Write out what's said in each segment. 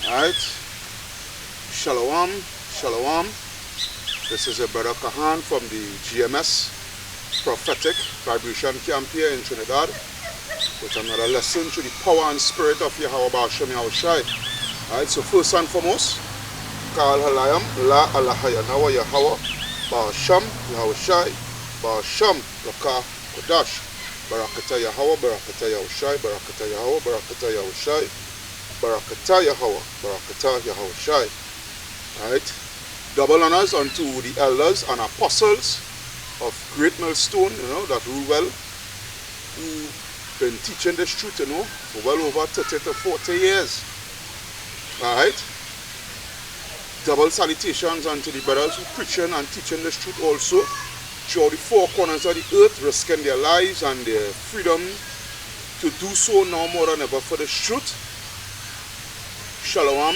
Alright. Shalom. Shalom. This is your brother Kahan from the GMS Prophetic Vibration Camp here in Trinidad with another lesson to the power and spirit of Yahweh Ba'ashem Yahushai. Alright, so first and foremost, Kal Halayam, La Alahaya Nawa Yahweh Ba'ashem Yahushai Ba'ashem Laka Kodash Barakata Yahweh, Barakata Yahushai, Barakata Yahweh, Barakata Yahushai, Barakata Yahweh, Barakata Yahushai. Alright. Double honors unto the elders and apostles of Great Millstone, that rule well, who been teaching this truth, for well over 30 to 40 years. Alright. Double salutations unto the brothers who preaching and teaching this truth also throughout the four corners of the earth, risking their lives and their freedom to do so now more than ever for the truth. Shalom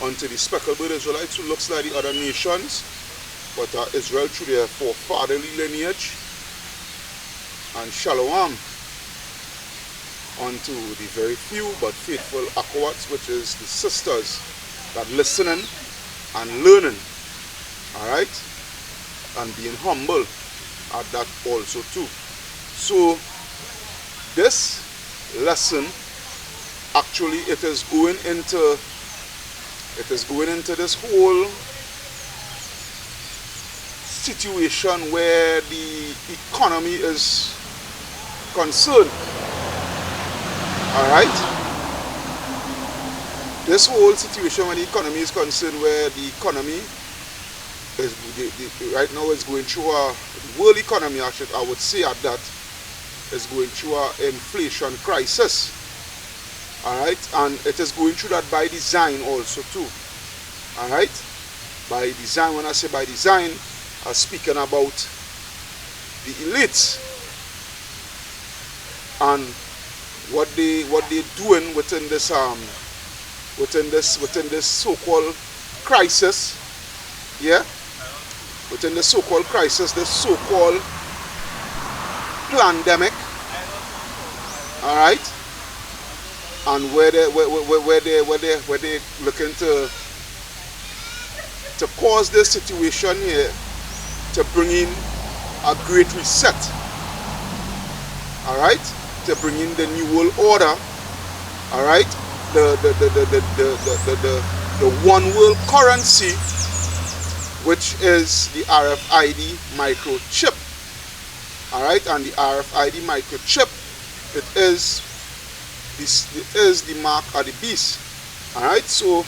unto the speckled bird Israelites who looks like the other nations, but are Israel through their forefatherly lineage. And shalom unto the very few but faithful Akawats, which is the sisters that listening and learning, alright, and being humble at that also too. So this lesson, actually it is going into this whole situation where the economy is concerned. Alright? This whole situation when the economy is concerned, where the economy is right now is going through a world economy, actually I would say at that, is going through an inflation crisis. Alright, and it is going through that by design also too. Alright, by design. When I say by design, I'm speaking about the elites and what they doing within this so-called crisis. Yeah, within the so-called crisis, this so-called pandemic. Alright. And where they looking to cause this situation here to bring in a great reset. Alright? To bring in the new world order. Alright? The one world currency, which is the RFID microchip. Alright, and the RFID microchip, it is the mark of the beast. Alright, so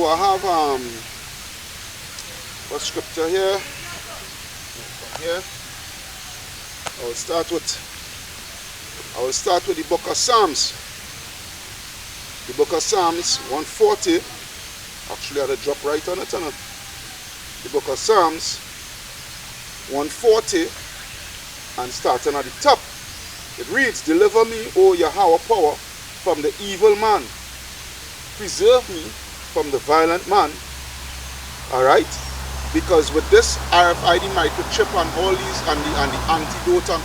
I have a scripture here. I will start with the book of Psalms. The book of Psalms 140. Actually I had to drop right on it. The book of Psalms 140, and starting at the top. It reads, "Deliver me, O Yahweh power, from the evil man. Preserve me from the violent man." Alright? Because with this RFID microchip and all these and the antidote and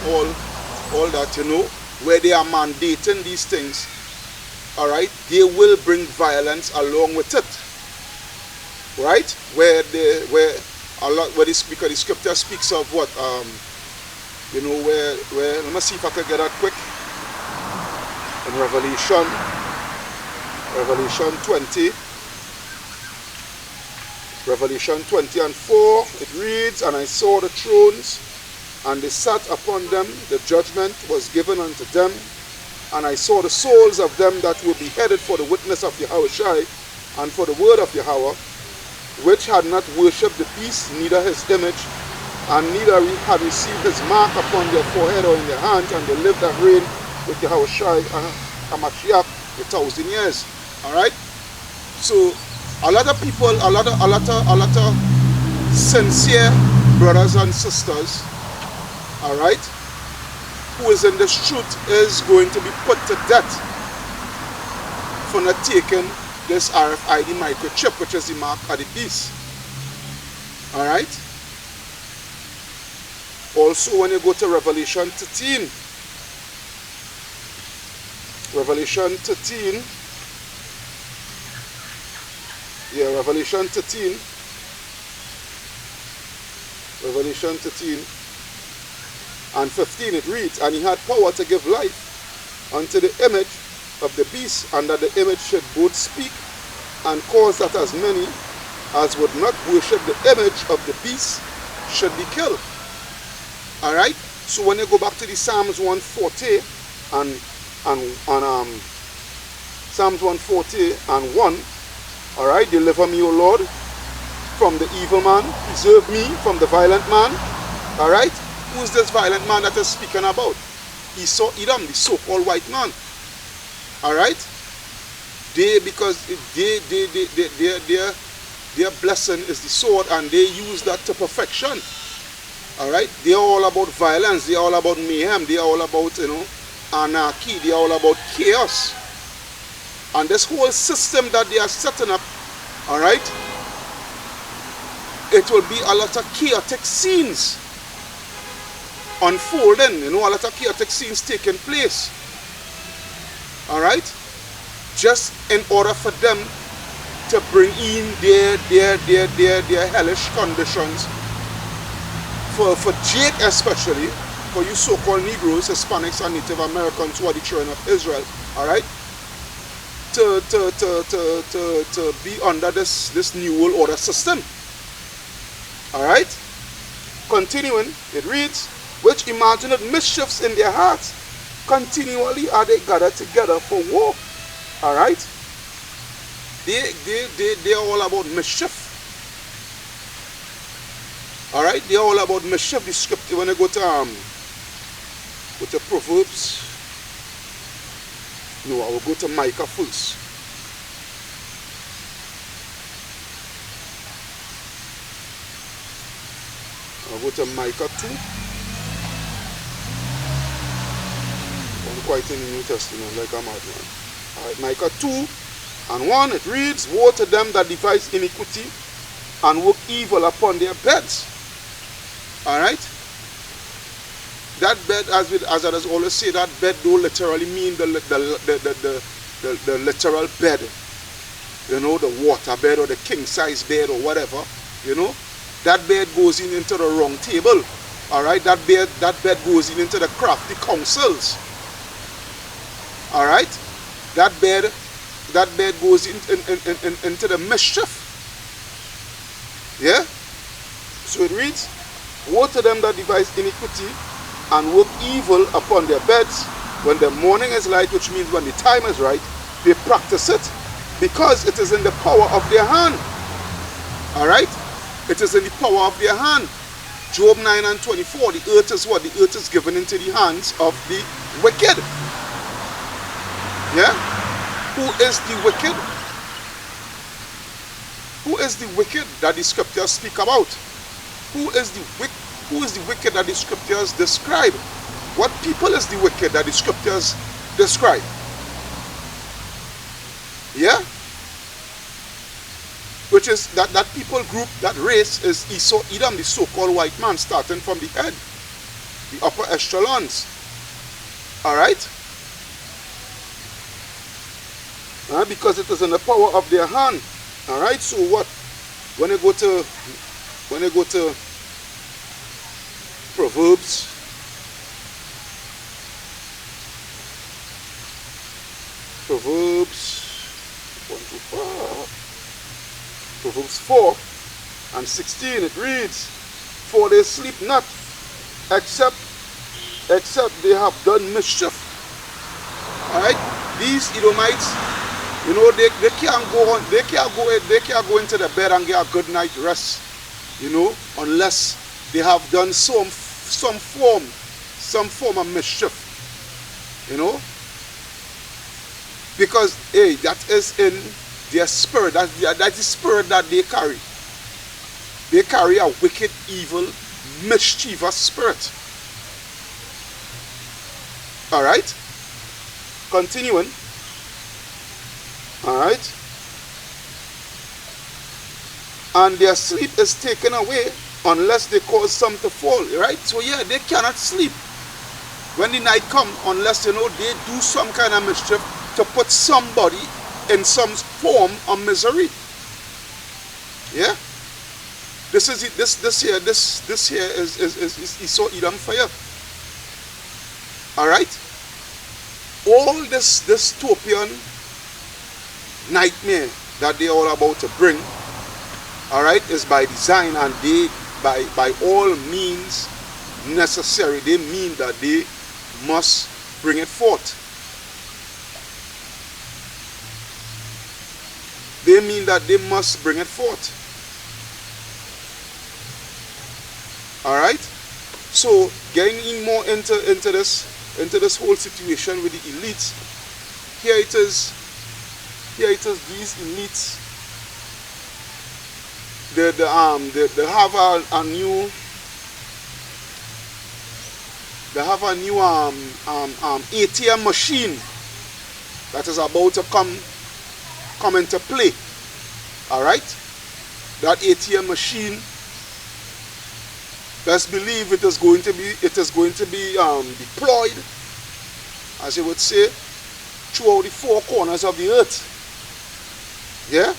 all that, where they are mandating these things, alright, they will bring violence along with it. Right? Because the scripture speaks of what? Where let me see if I can get that quick. In Revelation 20 and 4, it reads, "And I saw the thrones, and they sat upon them, the judgment was given unto them, and I saw the souls of them that were beheaded for the witness of Yahushai, and for the word of Yahweh, which had not worshipped the beast, neither his image, and neither had received his mark upon their forehead or in their hands, and they lived and reigned with Yahushai Hamashiach 1,000 years." Alright? So a lot of people, a lot of sincere brothers and sisters, alright, who is in this truth is going to be put to death for not taking this RFID microchip, which is the mark of the beast. Alright? Also, when you go to Revelation 13, Revelation 13. Yeah, Revelation 13. Revelation 13 and 15, it reads, and he had power to give life unto the image of the beast, and that the image should both speak and cause that as many as would not worship the image of the beast should be killed. Alright? So when you go back to the Psalms 140 and Psalms 140 and 1, alright, deliver me, O Lord, from the evil man, preserve me from the violent man. Alright? Who is this violent man that is speaking about? Esau, Edom, the so-called white man. Alright? Because their blessing is the sword, and they use that to perfection. Alright? They are all about violence, they are all about mayhem, they are all about, anarchy, they are all about chaos. And this whole system that they are setting up, alright, it will be a lot of chaotic scenes unfolding, a lot of chaotic scenes taking place. Alright? Just in order for them to bring in their hellish conditions. For Jake especially, for you so-called Negroes, Hispanics, and Native Americans who are the children of Israel, alright? To be under this new world order system. Alright? Continuing, it reads, which imagined mischiefs in their hearts, continually are they gathered together for war. Alright? They are all about mischief. Alright? They are all about mischief. The scripture, when I go to Proverbs, no, I will go to Micah first. I'll go to Micah 2. I'm quite in the New Testament, like I'm out, man. Alright, Micah 2 and 1, it reads, woe to them that devise iniquity and work evil upon their beds. Alright? That bed, as I always say, that bed don't literally mean the literal bed. The water bed or the king size bed or whatever. That bed goes into the wrong table. Alright, that bed goes into the crafty councils. Alright? That bed goes into the mischief. Yeah? So it reads, woe to them that devise iniquity and work evil upon their beds when the morning is light, which means when the time is right, they practice it because it is in the power of their hand. Alright? It is in the power of their hand. Job 9 and 24, the earth is what? The earth is given into the hands of the wicked. Yeah? Who is the wicked? Who is the wicked that the scriptures speak about? Who is the wicked that the scriptures describe? What people is the wicked that the scriptures describe? Yeah? Which is that people group, that race is Esau, Edom, the so-called white man, starting from the head, the upper echelons. Alright? Because it is in the power of their hand. Alright, so what? When I go to Proverbs, Proverbs 4 and 16, it reads, for they sleep not, except they have done mischief. Alright? These Edomites, they can't go into the bed and get a good night rest, unless they have done some form of mischief. Because that is in their spirit. That's the spirit that they carry. They carry a wicked, evil, mischievous spirit. Alright? Continuing. Alright? And their sleep is taken away unless they cause some to fall. Right? So yeah, they cannot sleep. when the night come, unless, you know, they do some kind of mischief to put somebody in some form of misery. Yeah? This is it. This here is Esau Edom fire. Alright? All this dystopian nightmare that they are all about to bring, alright, is by design, and they by all means necessary, they mean that they must bring it forth. They mean that they must bring it forth. Alright? So getting in more into this whole situation with the elites, here it is these elites, they have a new ATM machine that is about to come into play. Alright? That ATM machine, best believe it is going to be deployed, as you would say, throughout the four corners of the earth. Yeah?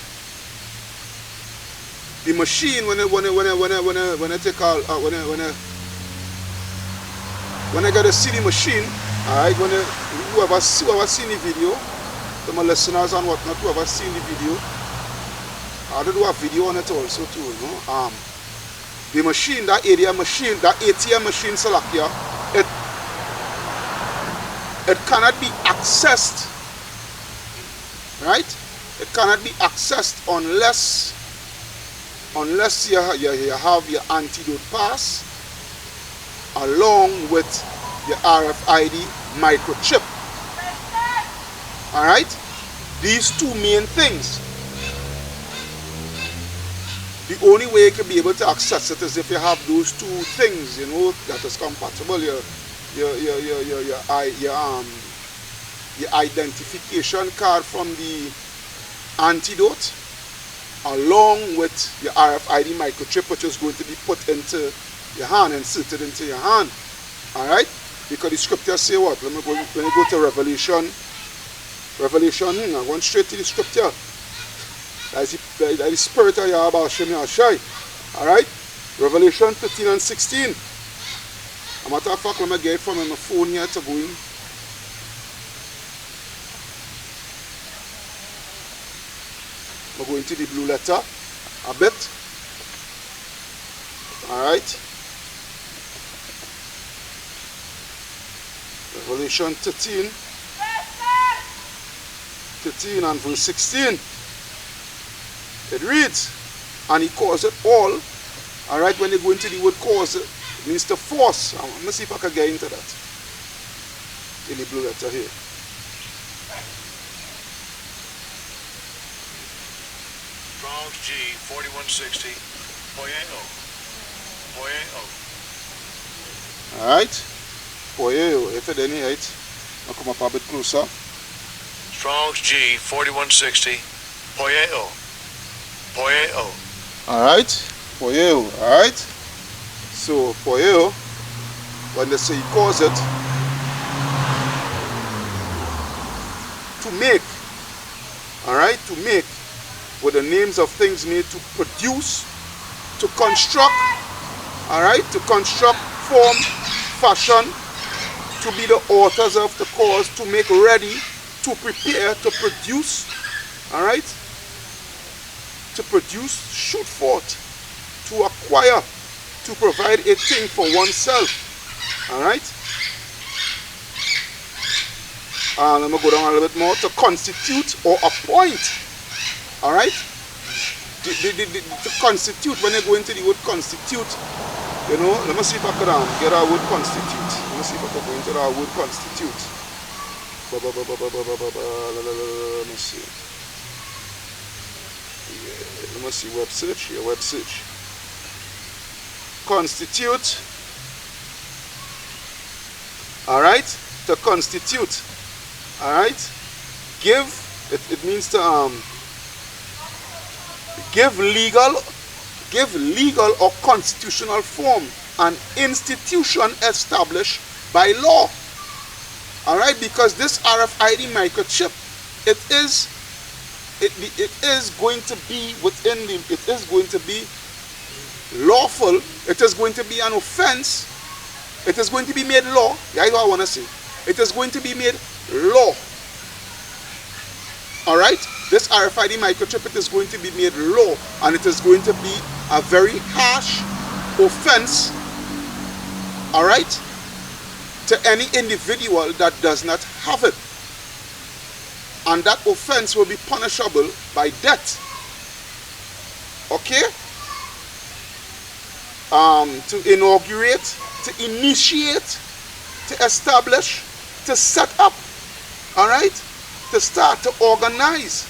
The machine, when I get to see the machine, alright, whoever seen the video, to my listeners and whatnot, whoever seen the video, I do a video on it also too, you know. The machine, that ATM machine Salakia, it cannot be accessed, right? It cannot be accessed unless you have your antidote pass along with your RFID microchip. Alright? These two main things. The only way you can be able to access it is if you have those two things, you know, that is compatible. Your identification card from the antidote along with your RFID microchip, which is going to be put into your hand, inserted into your hand. Alright? Because the scripture say what? Let me go to Revelation, I went straight to the scripture. That's the spirit of Yahweh Hashem Yahshai. Alright? Revelation 13 and 16. As a matter of fact, let me get it from my phone here to go in. I'm going to the blue letter a bit. Alright. Revelation 13 and verse 16. It reads, and he calls it all. Alright, when they go into the word cause, it means to force. I'm going to see if I can get into that in the blue letter here. Strong's G 4160. Alright. Poyeo, if it any height, I'll come up a bit closer. Strong's G 4160. Poyeo. Alright. Poyeo. Alright. So poyeo, when they say he calls it to make. Alright, to make, with the names of things made, to produce, to construct, alright, to construct, form, fashion, to be the authors of the cause, to make ready, to prepare, to produce, alright, to produce, shoot forth, to acquire, to provide a thing for oneself, alright. Let me go down a little bit more, to constitute or appoint, alright. To constitute, when you go into the word constitute, you know, let me see if I can get our word constitute. Let me see if I can go into our word constitute. Let me see. Yeah, let me see, web search, here, web search. Constitute. Alright, to constitute. Alright, give, it means to give legal or constitutional form, an institution established by law. All right, because this RFID microchip, it is going to be within the, it is going to be lawful. It is going to be an offense. It is going to be made law. That's what I want to say. It is going to be made law. All right, this RFID microchip, it is going to be made law, and it is going to be a very harsh offense, all right, to any individual that does not have it. And that offense will be punishable by death. Okay? To inaugurate, to initiate, to establish, to set up, all right, to start, to organize,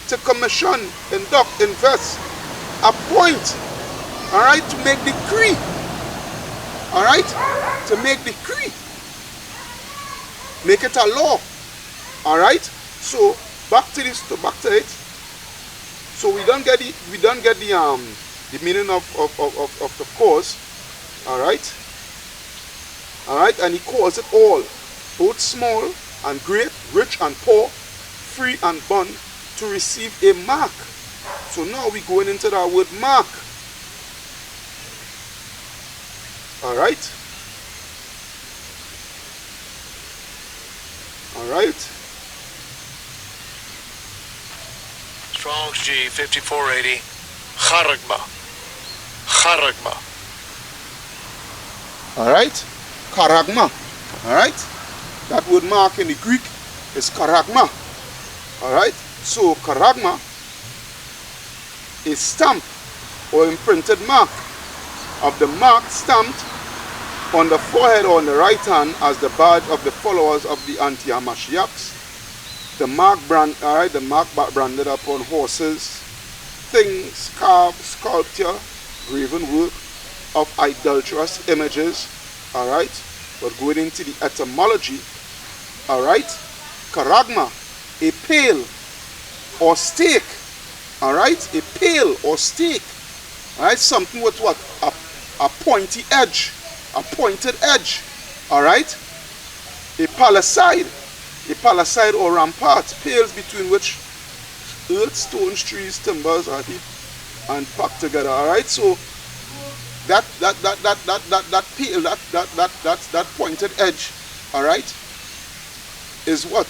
to commission, induct, invest, appoint, all right, to make decree, all right, to make decree, make it a law, all right. So back to this, back to it. So we don't get the meaning of the cause, all right, and he calls it all, both small and great, rich and poor, free and bond, to receive a mark. So now we're going into that word mark. All right. All right. Strong's G 5480. Charagma. Charagma. All right. Karagma. All right. That word mark in the Greek is karagma. All right. So karagma is stamp or imprinted mark of the mark stamped on the forehead or on the right hand as the badge of the followers of the anti-Hamashiachs. The mark brand, all right, the mark branded upon horses, things, carved, sculpture, graven work of idolatrous images, all right. But going into the etymology, all right, karagma, a pale or stake, all right, a pale or stake, all right, something with what, a pointy edge, a pointed edge, all right, a palisade or rampart, pales between which earth, stones, trees, timbers are heaped and packed together. All right, so that pale, that pointed edge, all right, is what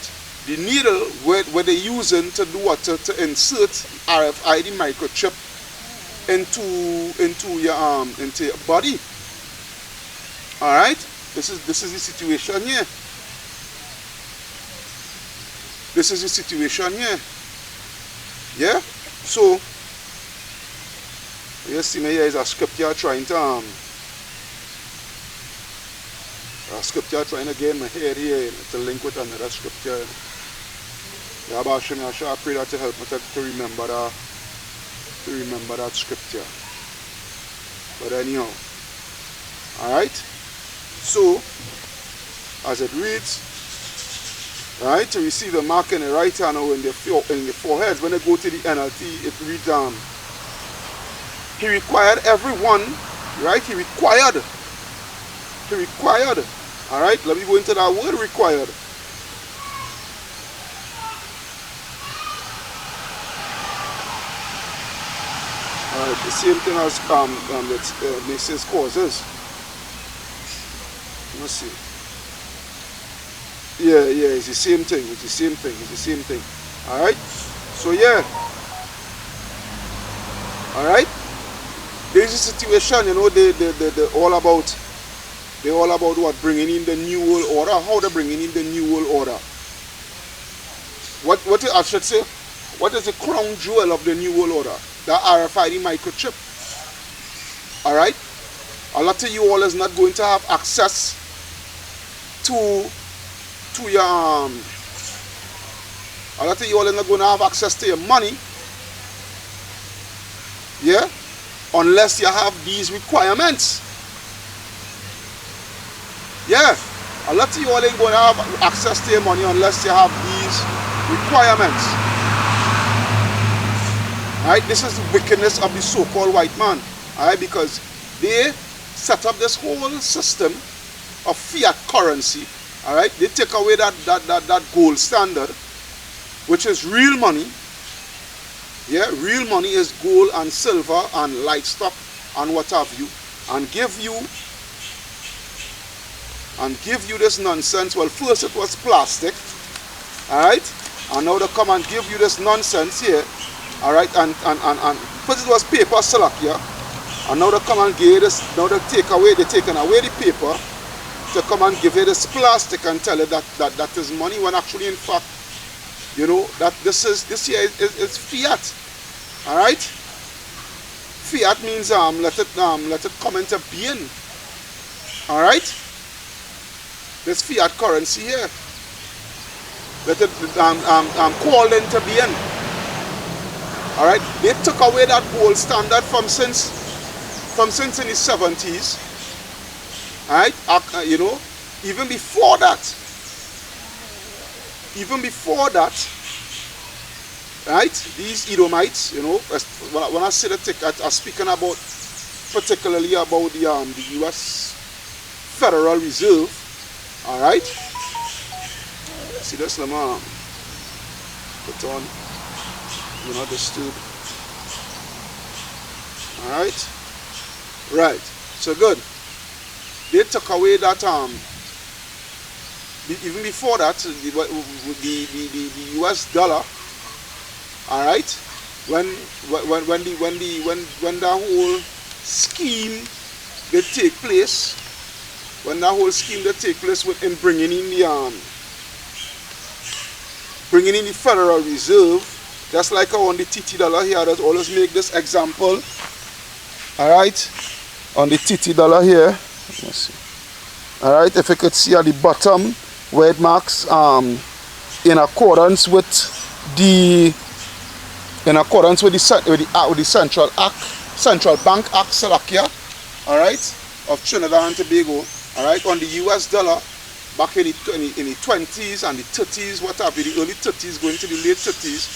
the needle where they using to do what, to insert RFID microchip into your body. All right, this is the situation here. This is the situation here. Yeah. So you see me here is a scripture trying to get my head here to link with another scripture. Yeah, but I pray that to help me to remember that scripture. But anyhow, all right. So as it reads, right, to receive the mark in the right hand or in the forehead. When they go to the NLT, it reads, he required everyone, right? He required, all right? Let me go into that word required. All right, the same thing as Mrs. causes. Let's see. Yeah, it's the same thing. All right. So yeah. All right. There's a situation, you know, they all about what, bringing in the new world order. How they bringing in the new world order? What I should say? What is the crown jewel of the new world order? The RFID microchip. All right. A lot of you all is not going to have access to your a lot of you all are not going to have access to your money, yeah, unless you have these requirements. Yeah, a lot of you all ain't going to have access to your money unless you have these requirements. Alright, this is the wickedness of the so-called white man. Alright, because they set up this whole system of fiat currency, All right, they take away that gold standard, which is real money. Yeah, real money is gold and silver and livestock and what have you, and give you this nonsense. Well, first it was plastic, all right, and now they come and give you this nonsense here, all right, and first it was paper Slovakia, and now they come and give you this. Now they're taking away the paper to come and give you this plastic and tell you that is money, when actually in fact, you know, that this here is fiat. All right, fiat means let it come into being. All right, this fiat currency here, let it call into being. All right, they took away that gold standard from since in the 70s. All right, you know, even before that, right, these Edomites, you know, when I say that, I'm speaking about particularly about the U.S. Federal Reserve. All right, see this, let me put on, you know, disturb. All right, right, so good. They took away that even before that, the US dollar. All right, when the whole scheme they take place, in bringing in the Federal Reserve, just like on the TT dollar here, that always make this example. All right, on the TT dollar here. Let's see. All right, if you could see at the bottom where it marks in accordance with the Central Bank Act Slovakia, all right, of Trinidad and Tobago. All right, on the US dollar back in the 20s and the 30s, whatever, the early 30s going to the late 30s,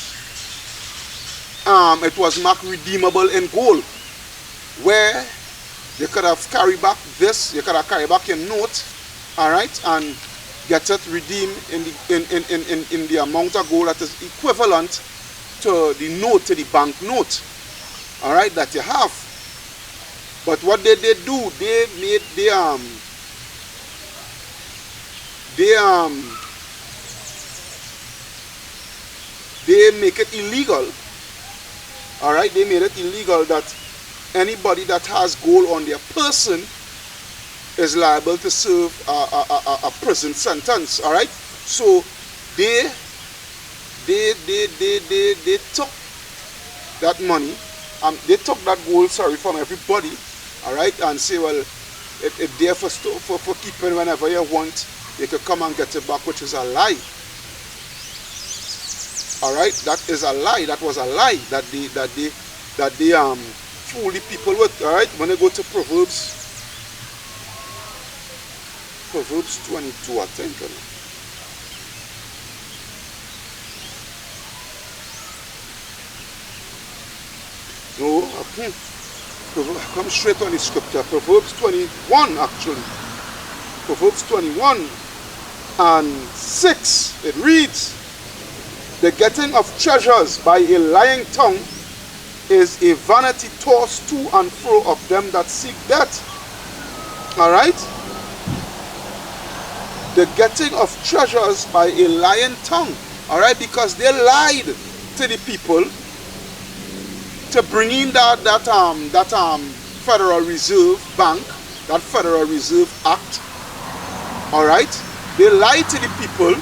it was marked redeemable in gold, where you could have carried back this, you could have carried back your note, all right, and get it redeemed in the amount of gold that is equivalent to the note, to the bank note, all right, that you have. But what they do, they made they make it illegal. All right, they made it illegal that anybody that has gold on their person is liable to serve a prison sentence. All right, so they took that money, they took that gold, from everybody. All right, and say, well, it's there for keeping whenever you want. You can come and get it back, which is a lie. All right, that is a lie. That was a lie that they fool the people with. All right, when they go to Proverbs 22, I think. No, come straight on the scripture. Proverbs 21, actually. Proverbs 21 and 6. It reads, "The getting of treasures by a lying tongue is a vanity tossed to and fro of them that seek death." All right? The getting of treasures by a lying tongue. All right? Because they lied to the people to bring in that Federal Reserve Bank, that Federal Reserve Act. All right? They lied to the people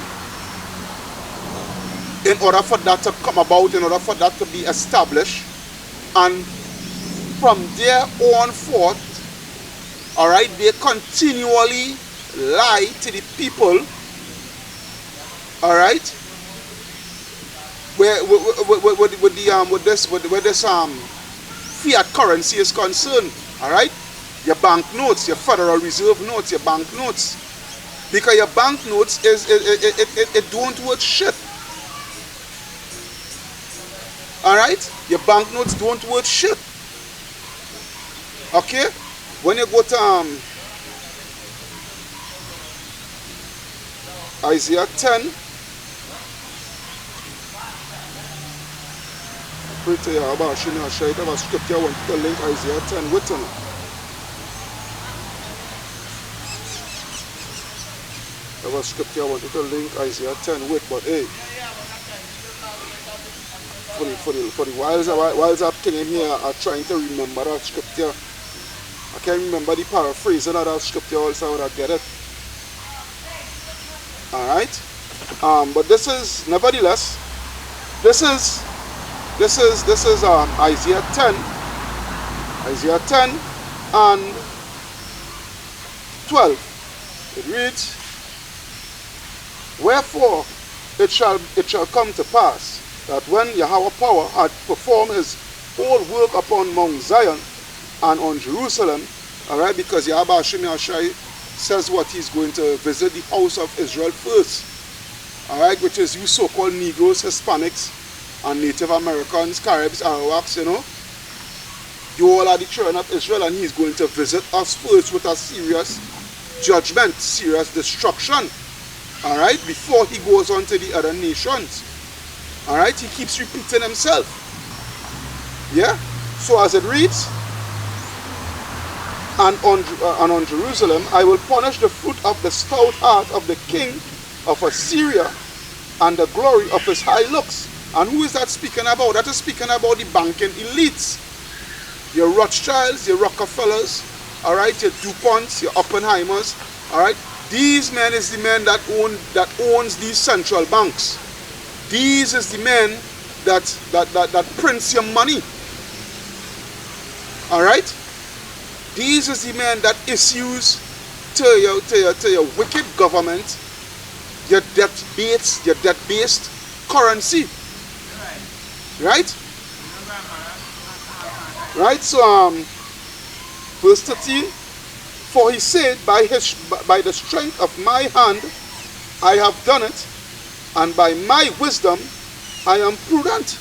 in order for that to come about, in order for that to be established. And from there on forth, all right, they continually lie to the people, all right, where this fiat currency is concerned. All right, your bank notes, your Federal Reserve notes, your bank notes, because your bank notes it don't worth shit. All right, your bank notes don't worth shit. Okay, when you go to Isaiah 10. Pray to Yahweh, Shina, Shai, have a scripture I want to link Isaiah 10 with on it. Have a scripture I wanted to link Isaiah 10 with, but hey, for the whiles I'm thinking here, I'm trying to remember that scripture. I can't remember the paraphrasing of that scripture also, I get it. Alright? But this is, nevertheless, this is Isaiah 10. Isaiah 10 and 12. It reads, wherefore it shall come to pass that when Yahweh power had performed his whole work upon Mount Zion and on Jerusalem, alright, because Yahweh Hashem Yahshai says what he's going to visit the house of Israel first, alright, which is you so-called Negroes, Hispanics, and Native Americans, Caribs, Arawaks, you know. You all are the children of Israel, and he's going to visit us first with a serious judgment, serious destruction, alright, before he goes on to the other nations. Alright, he keeps repeating himself. Yeah? So as it reads, and on Jerusalem I will punish the fruit of the stout heart of the king of Assyria and the glory of his high looks. And who is that speaking about? That is speaking about the banking elites. Your Rothschilds, your Rockefellers, alright, your DuPonts, your Oppenheimers, alright. These men is the men that owns these central banks. These is the men that prints your money. Alright? These is the men that issues to your wicked government your debt-based currency. Right? Right? So verse 13, for he said, by the strength of my hand I have done it, and by my wisdom I am prudent.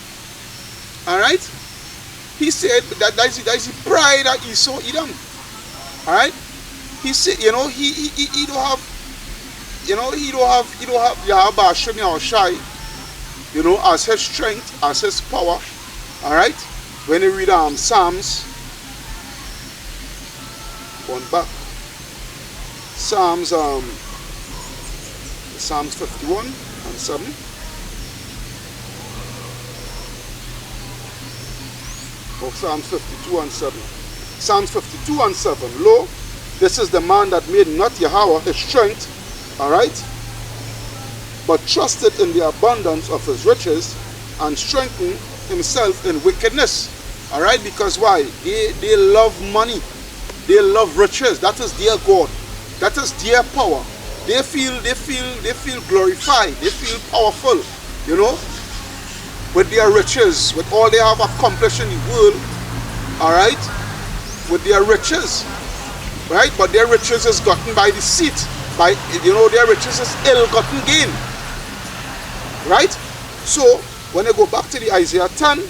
Alright? He said that's the pride that Esau Edom. Alright? He said, you know, he don't have, you know, he don't have Yahweh Hashem Yahushai, you know, as his strength, as his power. Alright? When you read Psalms, going back, Psalms 51 and 7. Or Psalms 52 and 7. Psalms 52 and 7. Lo, this is the man that made not Yahweh his strength, alright, but trusted in the abundance of his riches and strengthened himself in wickedness. Alright, because why? They love money. They love riches. That is their God. That is their power. They feel glorified. They feel powerful, you know, with their riches, with all they have accomplished in the world, alright, with their riches, right? But their riches is gotten by deceit, by, you know, their riches is ill-gotten gain, right? So, when I go back to the Isaiah 10,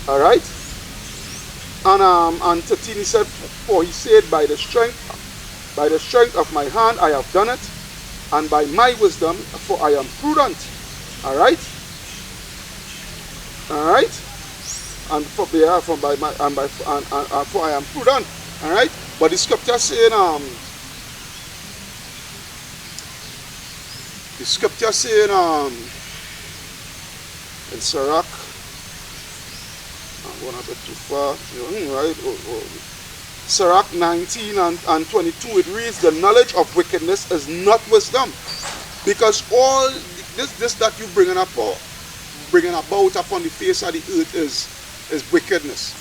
alright, and 13, he said, for he said, by the strength of my hand I have done it, and by my wisdom, for I am prudent. Alright? Alright? And for I am prudent. Alright? But the scripture saying in Sirach, I'm going a bit too far, right? Sirach 19 and 22, it reads, the knowledge of wickedness is not wisdom. Because all this that you bringing about upon the face of the earth is wickedness.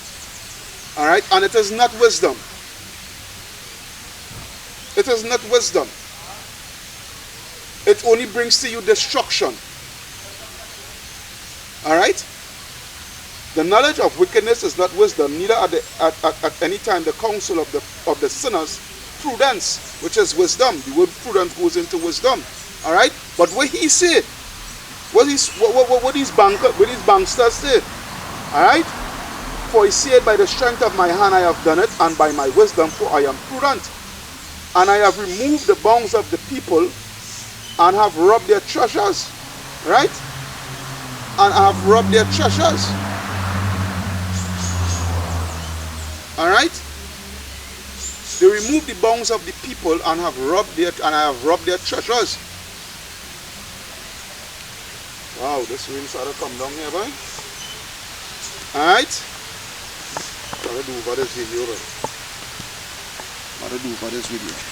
Alright? And it is not wisdom. It is not wisdom. It only brings to you destruction. Alright? The knowledge of wickedness is not wisdom, neither at any time the counsel of the sinners prudence, which is wisdom. The word prudence goes into wisdom. Alright? But what he said, what these banksters say, alright? For he said, by the strength of my hand I have done it, and by my wisdom, for I am prudent. And I have removed the bounds of the people, and have robbed their treasures, right? And have robbed their treasures. Alright? They remove the bounds of the people and have robbed their treasures. Wow, this rain started to come down here, boy. Alright? Gotta do for this video, boy. Gotta do for this video.